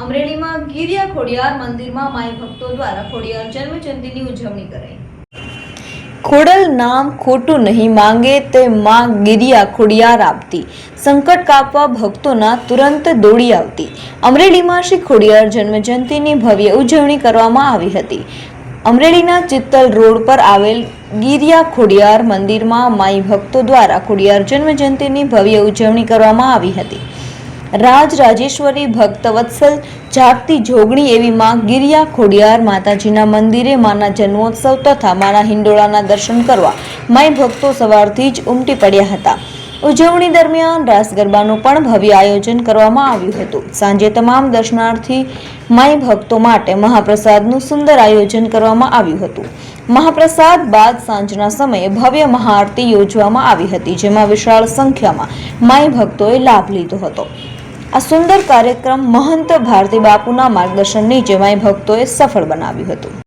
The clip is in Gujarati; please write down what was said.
અમરેલીમાં ગિરિયા ખોડિયાર મંદિરમાં માઈ ભક્તો દ્વારા ખોડિયાર જન્મ જયંતિની ઉજવણી કરાઈ। ખોડલ નામ ખોટું નહીં માંગે તે માં ગિરિયા ખોડિયાર આપતી, સંકટ કાપવા ભક્તોના તુરંત દોડી આવતી। અમરેલીમાં શ્રી ખોડિયાર જન્મ જયંતિની ભવ્ય ઉજવણી કરવામાં આવી હતી। અમરેલીના ચિત્તલ રોડ પર આવેલ ગિરિયા ખોડિયાર મંદિરમાં માઈ ભક્તો દ્વારા ખોડિયાર જન્મ જયંતિની ભવ્ય ઉજવણી કરવામાં આવી હતી। રાજ રાજેશ્વરી ભક્ત વત્સલ જાગતી જોગણી એવી માં ગિરિયા ખોડિયાર માતાજીના મંદિરે માના જન્મોત્સવ તથા માના હિંડોળાના દર્શન કરવા માઈ ભક્તો સવારથી જ ઉમટી પડ્યા હતા। ઉજવણી દરમિયાન રાસ ગરબાનું પણ ભવ્ય આયોજન કરવામાં આવ્યું હતું। સાંજે તમામ દર્શનાર્થી માઈ ભક્તો માટે મહાપ્રસાદનું સુંદર આયોજન કરવામાં આવ્યું હતું। મહાપ્રસાદ બાદ સાંજના સમયે ભવ્ય મહાઆરતી યોજવામાં આવી હતી, જેમાં વિશાળ સંખ્યામાં માઈ ભક્તોએ લાભ લીધો હતો। આ સુંદર કાર્યક્રમ મહંત ભારતી બાપુના માર્ગદર્શન નીચે માઈ ભક્તોએ સફળ બનાવ્યું હતું।